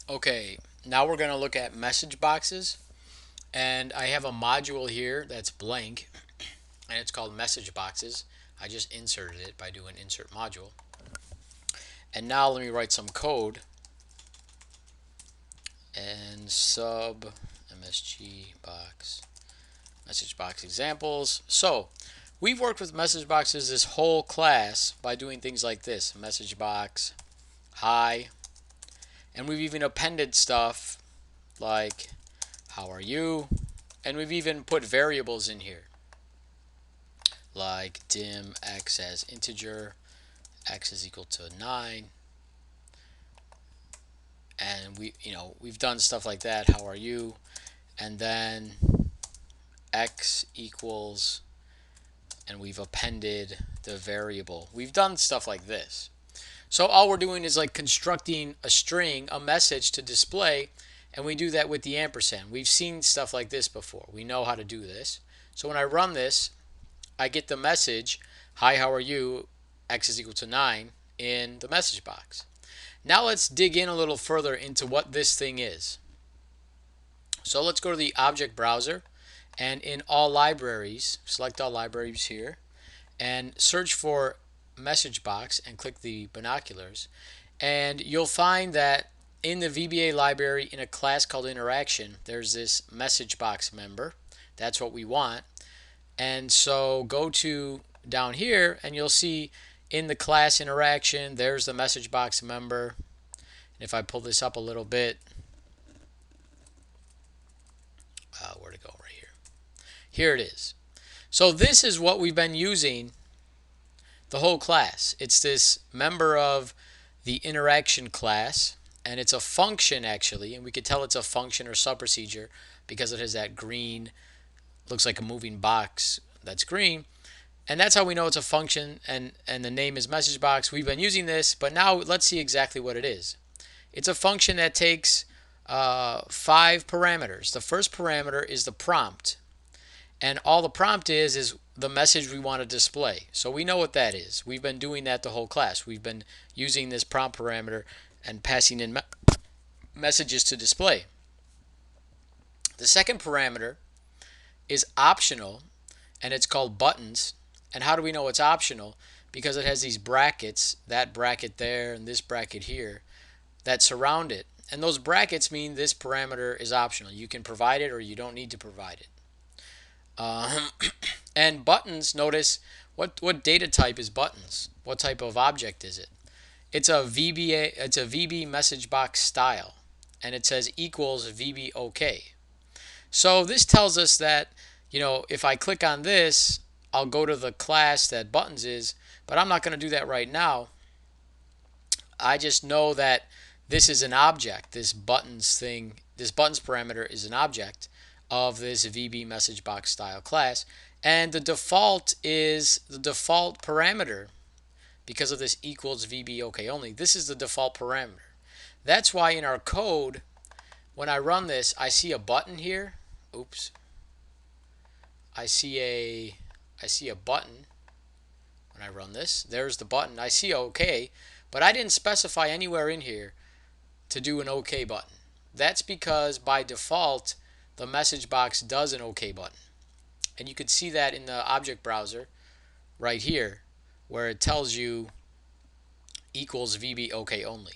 Okay, now we're going to look at message boxes. And I have a module here that's blank, and it's called message boxes. I just inserted it by doing insert module. And now let me write some code and sub msg box message box examples. So we've worked with message boxes this whole class by doing things like this: message box, hi, and we've even appended stuff like how are you, and we've even put variables in here like dim x as integer, x is equal to 9, and we've done stuff like that, how are you, and then x equals, and we've appended the variable. We've done stuff like this. So all we're doing is like constructing a string, a message to display, and we do that with the ampersand. We've seen stuff like this before. We know how to do this. So when I run this, I get the message, hi, how are you, x is equal to 9, in the message box. Now let's dig in a little further into what this thing is. So let's go to the object browser, and in all libraries, select all libraries here, and search for message box and click the binoculars. And you'll find that in the VBA library, in a class called interaction, there's this message box member. That's what we want. And so go to down here and you'll see in the class interaction, there's the message box member. And if I pull this up a little bit, where to go, right here. Here it is. So this is what we've been using the whole class. It's this member of the interaction class, and it's a function actually, and we could tell it's a function or sub-procedure because it has that green, looks like a moving box that's green. And that's how we know it's a function, and the name is message box. We've been using this, but now let's see exactly what it is. It's a function that takes 5 parameters. The first parameter is the prompt, and all the prompt is the message we want to display. So we know what that is. We've been doing that the whole class. We've been using this prompt parameter and passing in messages to display. The second parameter is optional, and it's called buttons. And how do we know it's optional? Because it has these brackets, that bracket there and this bracket here, that surround it. And those brackets mean this parameter is optional. You can provide it or you don't need to provide it. And buttons, notice what data type is buttons? What type of object is it? It's a VBA, it's a VB message box style, and it says equals VB OK. So this tells us that, if I click on this, I'll go to the class that buttons is, but I'm not going to do that right now. I just know that this is an object. This buttons thing, this buttons parameter is an object of this VB message box style class, and the default is the default parameter because of this equals VB OK only. This is the default parameter. That's why in our code, when I run this, I see a button here. Oops. I see a button when I run this. There's the button. I see OK, but I didn't specify anywhere in here to do an OK button. That's because by default, the message box does an OK button. And you could see that in the object browser right here, where it tells you equals VB OK only.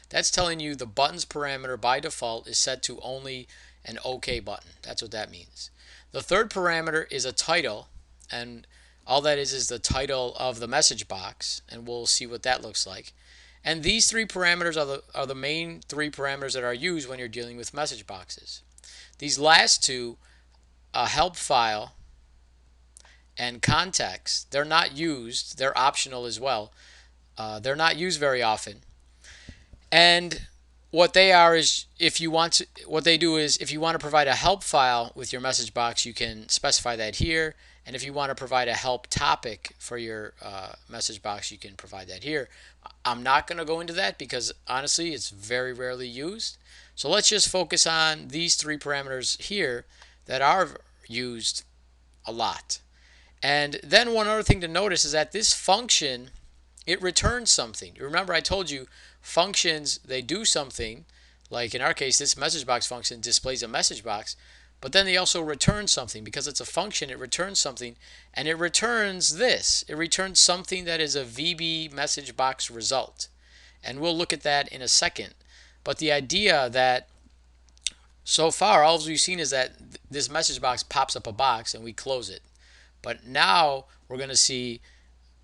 That's telling you the buttons parameter by default is set to only an OK button. That's what that means. The third parameter is a title, and all that is the title of the message box, and we'll see what that looks like. And these three parameters are the main three parameters that are used when you're dealing with message boxes. These last two, a help file and context, they're not used. They're optional as well. They're not used very often. And what they are is, what they do is, if you want to provide a help file with your message box, you can specify that here. And if you want to provide a help topic for your message box, you can provide that here. I'm not going to go into that because honestly, it's very rarely used. So let's just focus on these three parameters here that are used a lot. And then one other thing to notice is that this function, it returns something. Remember I told you functions, they do something Like in our case, this message box function displays a message box, but then they also return something. Because it's a function, it returns something, and it returns this. It returns something that is a VB message box result. And we'll look at that in a second. But the idea that so far all we've seen is that this message box pops up a box and we close it. But now we're going to see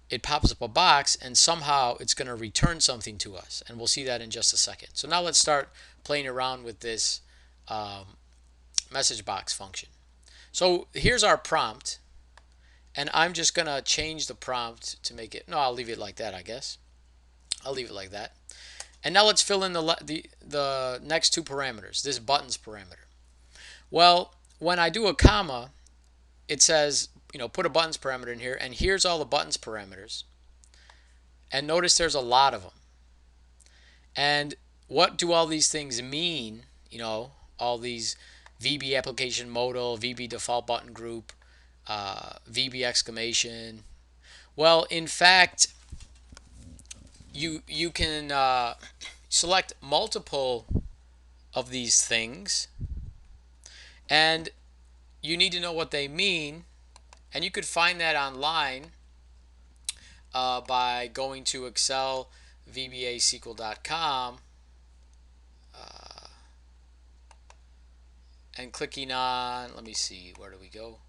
it pops up a box and somehow it's going to return something to us. And we'll see that in just a second. So now let's start playing around with this message box function. So here's our prompt. And I'm just going to change the prompt to make it, no, I'll leave it like that, I guess. I'll leave it like that. And now let's fill in the next two parameters, this buttons parameter. Well, when I do a comma, it says, put a buttons parameter in here, and here's all the buttons parameters. And notice there's a lot of them. And what do all these things mean? All these VB application modal, VB default button group, VB exclamation. Well, in fact, you can select multiple of these things, and you need to know what they mean, and you could find that online by going to Excel VBA and clicking on, let me see, where do we go?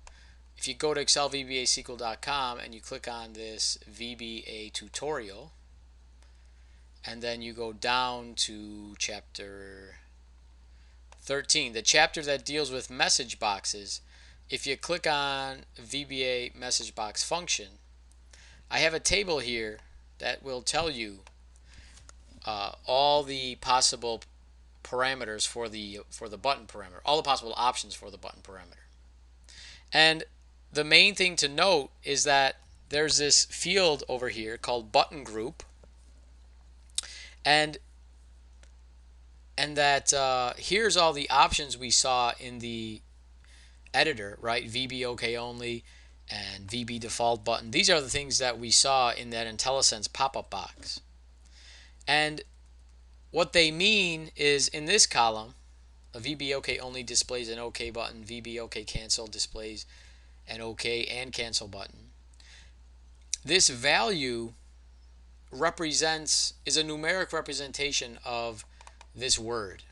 If you go to Excel VBA and you click on this VBA tutorial, and then you go down to chapter 13, the chapter that deals with message boxes. If you click on VBA message box function, I have a table here that will tell you all the possible parameters for the button parameter, all the possible options for the button parameter. And the main thing to note is that there's this field over here called button group, and that here's all the options we saw in the editor, right? VB OK only and VB default button. These are the things that we saw in that IntelliSense pop-up box. And what they mean is, in this column, a VB OK only displays an OK button, VB OK cancel displays an OK and cancel button. This value is a numeric representation of this word,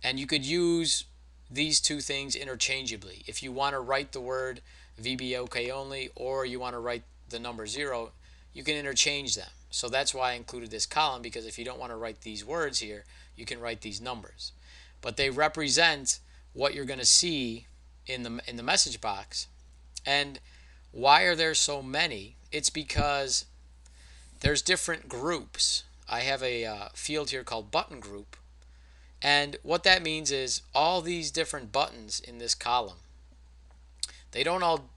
and you could use these two things interchangeably. If you want to write the word VB OK only, or you want to write the number 0, you can interchange them. So that's why I included this column, because if you don't want to write these words here, you can write these numbers. But they represent what you're going to see in the message box. And why are there so many? It's because there's different groups. I have a field here called button group, and what that means is all these different buttons in this column, they don't all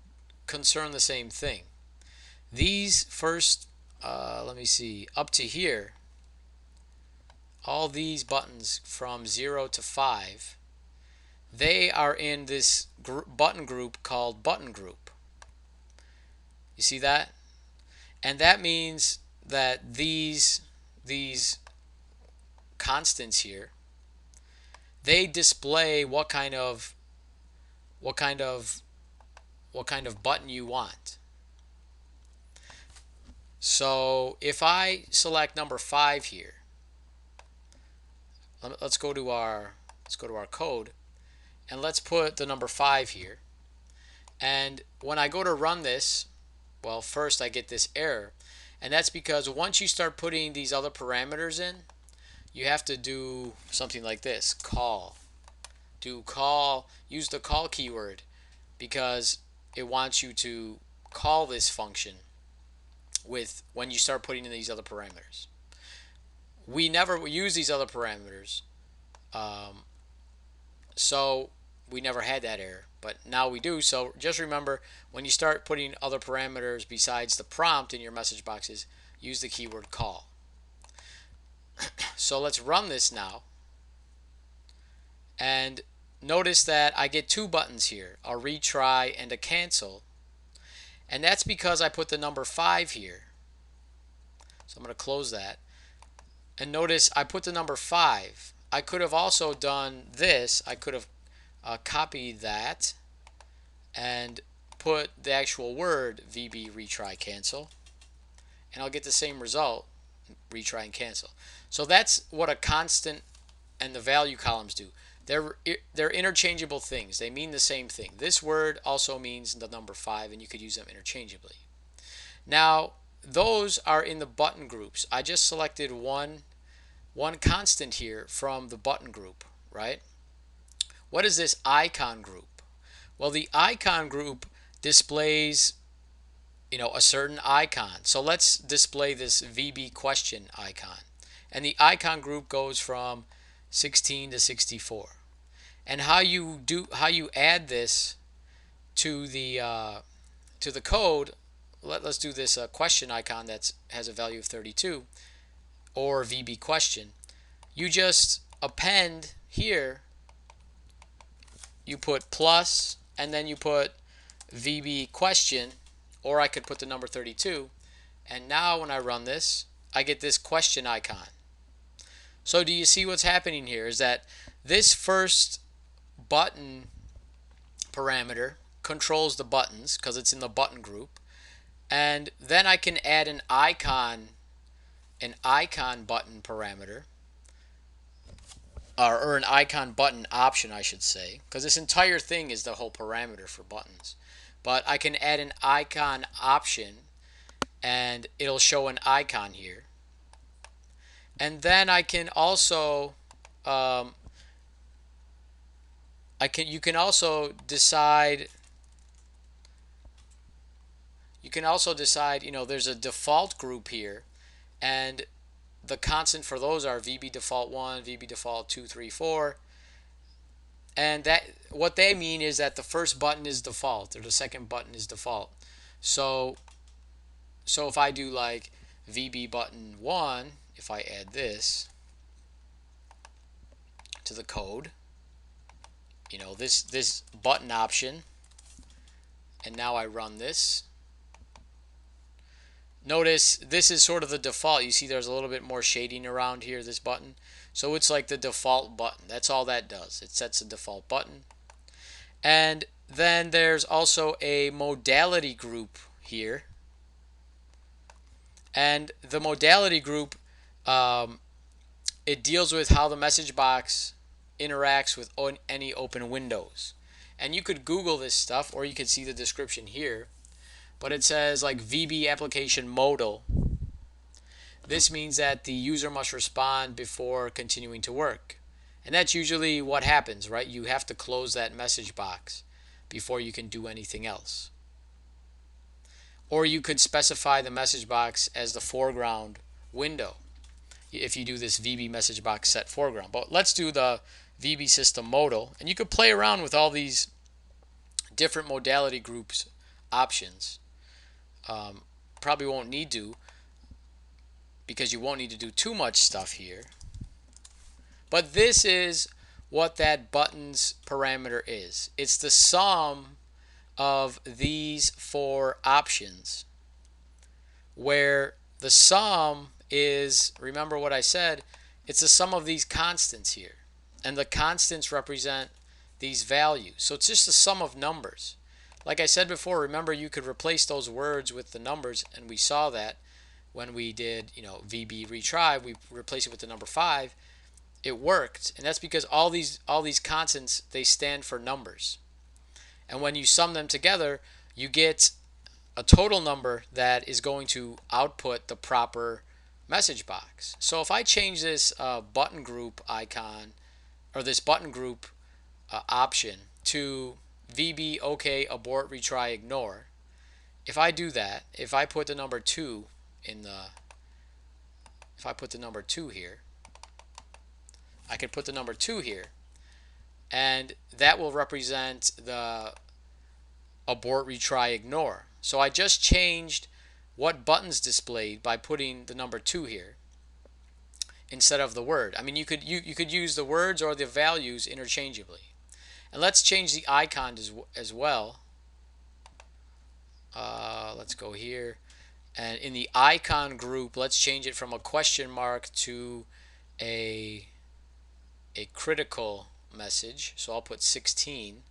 concern the same thing. These first, let me see, up to here, all these buttons from 0 to 5, they are in this button group called button group. You see that? And that means that these constants here, they display what kind of button you want. So if I select number 5 here, let's go to our code, and let's put the number 5 here. And when I go to run this, well, first I get this error, and that's because once you start putting these other parameters in, you have to do something like this: use the call keyword, because it wants you to call this function when you start putting in these other parameters. We never use these other parameters, so we never had that error, but now we do. So just remember, when you start putting other parameters besides the prompt in your message boxes, use the keyword call. So let's run this now, and notice that I get 2 buttons here, a retry and a cancel, and that's because I put the number 5 here. So I'm going to close that, and notice I put the number 5. I could have also done this. I could have copied that and put the actual word VB retry cancel, and I'll get the same result, retry and cancel. So that's what a constant and the value columns do. They're interchangeable things. They mean the same thing. This word also means the number 5, and you could use them interchangeably. Now, those are in the button groups. I just selected one constant here from the button group, right? What is this icon group? Well, the icon group displays, a certain icon. So let's display this VB question icon. And the icon group goes from 16 to 64. And how you add this to the code, let's do this question icon that has a value of 32, or VB question. You just append here, you put plus, and then you put VB question, or I could put the number 32, and now when I run this, I get this question icon. So do you see what's happening here is that this first button parameter controls the buttons because it's in the button group, and then I can add an icon button parameter, or an icon button option, I should say, because this entire thing is the whole parameter for buttons. But I can add an icon option, and it'll show an icon here. And then I can also you can also decide there's a default group here, and the constant for those are VBDefault 1, VBDefault 2, 3, 4. And that what they mean is that the first button is default or the second button is default. So if I do like VB button 1, if I add this to the code, this button option, and now I run this. Notice this is sort of the default. You see there's a little bit more shading around here, this button. So it's like the default button. That's all that does. It sets a default button. And then there's also a modality group here. And the modality group, it deals with how the message box interacts with any open windows. And you could Google this stuff, or you could see the description here. But it says like VB application modal. This means that the user must respond before continuing to work. And that's usually what happens, right? You have to close that message box before you can do anything else. Or you could specify the message box as the foreground window if you do this VB message box set foreground. But let's do the VB system modal. And you could play around with all these different modality groups options. Probably won't need to, because you won't need to do too much stuff here. But this is what that buttons parameter is. It's the sum of these 4 options, where the sum is, remember what I said, it's the sum of these constants here, and the constants represent these values. So it's just the sum of numbers. Like I said before, remember you could replace those words with the numbers, and we saw that when we did, VB retry, we replaced it with the number 5. It worked, and that's because all these constants, they stand for numbers. And when you sum them together, you get a total number that is going to output the proper message box. So if I change this button group icon, or this button group option to VB OK abort retry ignore, if I do that, if I put the number 2 in the, if I put the number 2 here, I can put the number 2 here, and that will represent the abort retry ignore. So I just changed what buttons displayed by putting the number 2 here instead of the word. I mean, you could use the words or the values interchangeably. And let's change the icon as well. Let's go here, and in the icon group, let's change it from a question mark to a a critical message. So I'll put 16.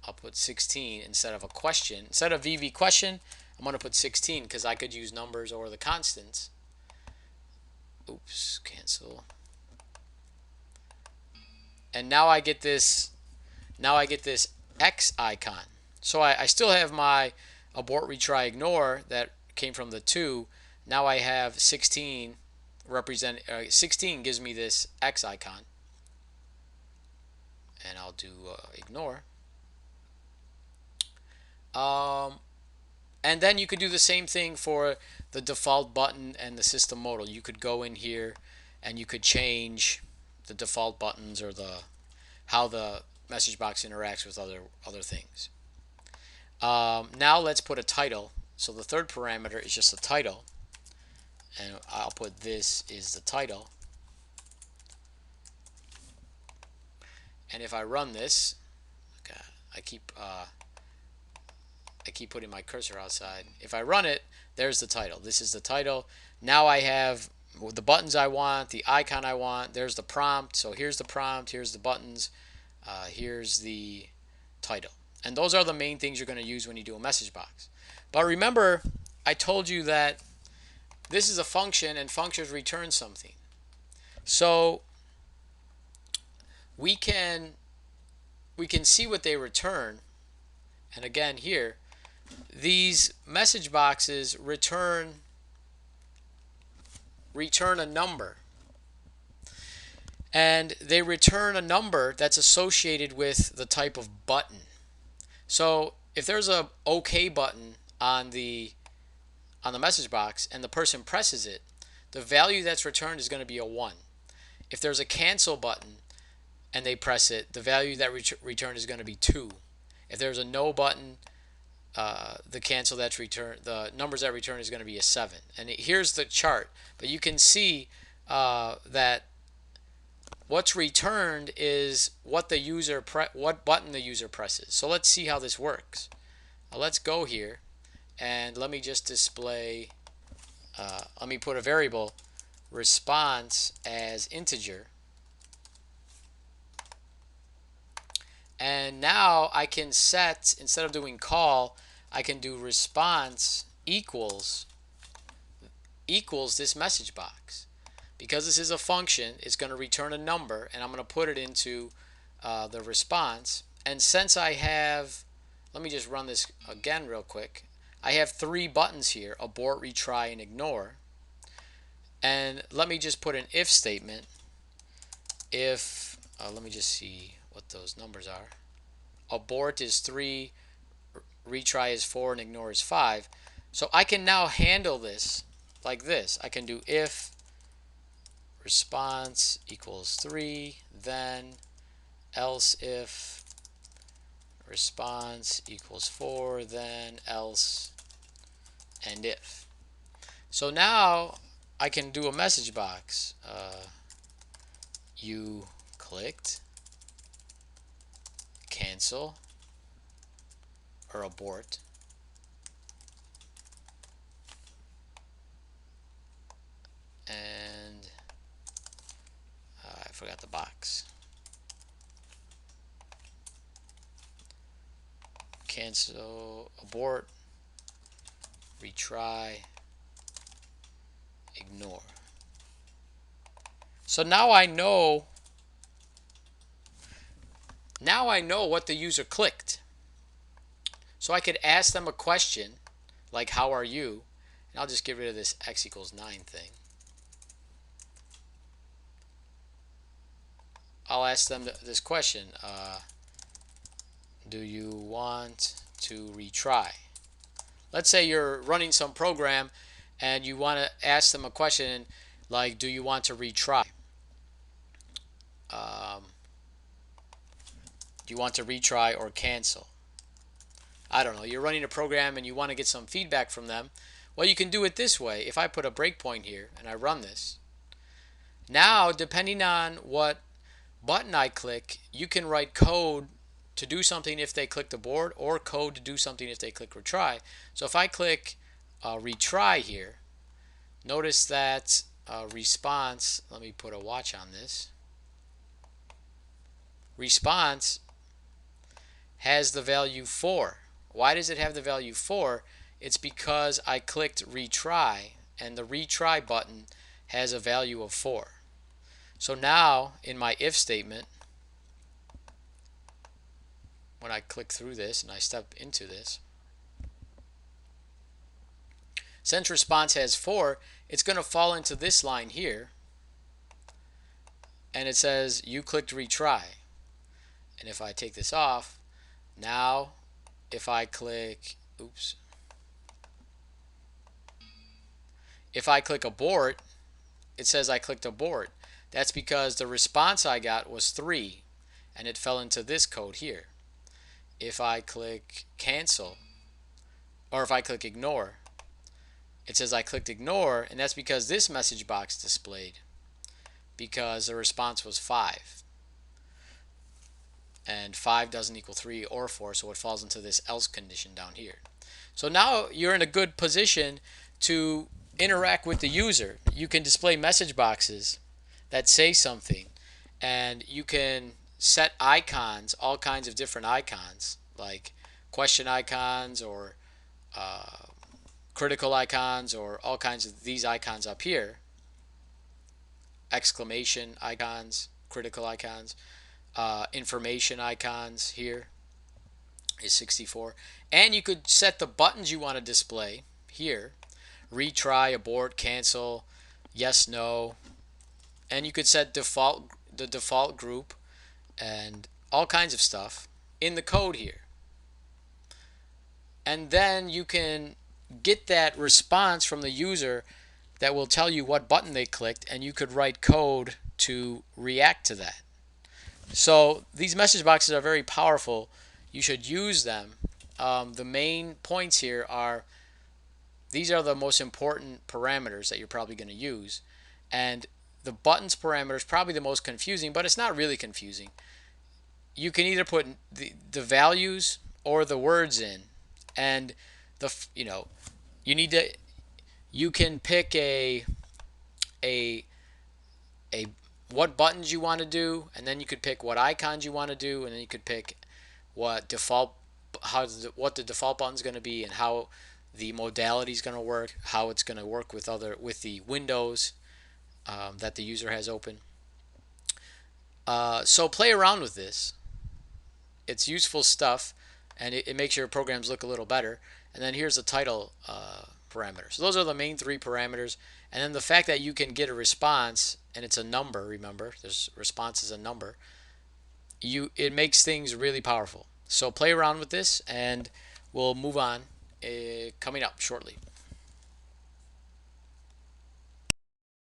I'll put 16 instead of a question. Instead of VB question, I'm going to put 16 because I could use numbers or the constants. Oops, cancel. And now I get this X icon. So I still have my abort, retry, ignore that came from the 2. Now I have 16 16 gives me this X icon. And I'll do ignore. And then you could do the same thing for the default button and the system modal. You could go in here and you could change the default buttons or how the message box interacts with other things. Now let's put a title. So the third parameter is just a title, and I'll put this is the title. And if I run this, okay, I keep putting my cursor outside. If I run it, there's the title. This is the title. Now I have the buttons I want, the icon I want. There's the prompt. So here's the prompt, here's the buttons, here's the title. And those are the main things you're going to use when you do a message box. But remember, I told you that this is a function and functions return something. So we can see what they return. And again here, these message boxes return a number. And they return a number that's associated with the type of button. So if there's a OK button on the message box and the person presses it, the value that's returned is going to be a 1. If there's a cancel button and they press it, the value that returned is going to be 2. If there's a no button, the numbers that return is going to be a 7. And here's the chart, but you can see that what's returned is what button the user presses. So let's see how this works. Let's go here and let me just display. Let me put a variable response as integer. And now I can set, instead of doing call, I can do response equals this message box. Because this is a function, it's going to return a number, and I'm going to put it into the response. And since I have, let me just run this again real quick. I have 3 buttons here, abort, retry, and ignore. And let me just put an if statement. If, let me just see what those numbers are. Abort is 3, retry is 4, and ignore is 5. So I can now handle this like this. I can do if response equals 3, then else if response equals 4, then else, and if. So now I can do a message box. You clicked, cancel, or abort. And I forgot the box. Cancel, abort, retry, ignore. So now I know what the user clicked. So I could ask them a question like how are you? And I'll just get rid of this x equals 9 thing. I'll ask them this question, do you want to retry? Let's say you're running some program and you want to ask them a question like, do you want to retry? Do you want to retry or cancel? I don't know. You're running a program and you want to get some feedback from them. Well, you can do it this way. If I put a breakpoint here and I run this, now depending on what button I click, you can write code to do something if they click the board, or code to do something if they click retry. So if I click retry here, notice that response, let me put a watch on this. response has the value 4. Why does it have the value 4? It's because I clicked retry, and the retry button has a value of 4. So now in my if statement, when I click through this and I step into this, since response has 4, it's going to fall into this line here, and it says you clicked retry. And if I take this off, now if I click, if I click abort, it says I clicked abort. That's because the response I got was 3, and it fell into this code here. If I click cancel, or if I click ignore, it says I clicked ignore, and that's because this message box displayed, because the response was 5. And 5 doesn't equal 3 or 4, so it falls into this else condition down here. So now you're in a good position to interact with the user. You can display message boxes that say something, and you can set icons, all kinds of different icons, like question icons or critical icons, or all kinds of these icons up here, exclamation icons, critical icons, information icons here is 64. And you could set the buttons you want to display here: retry, abort, cancel, yes, no. And you could set the default group and all kinds of stuff in the code here. And then you can get that response from the user that will tell you what button they clicked, and you could write code to react to that. So these message boxes are very powerful. You should use them. The main points here are, these are the most important parameters that you're probably going to use. And the buttons parameter is probably the most confusing, but it's not really confusing. You can either put the values or the words in, and you can pick a what buttons you want to do, and then you could pick what icons you want to do, and then you could pick what the default button is going to be, and how the modality is going to work, how it's going to work with the windows that the user has open. So play around with this. It's useful stuff, and it makes your programs look a little better. And then here's the title parameter. So those are the main 3 parameters. And then the fact that you can get a response, and it's a number, remember, this response is a number, it makes things really powerful. So play around with this, and we'll move on coming up shortly.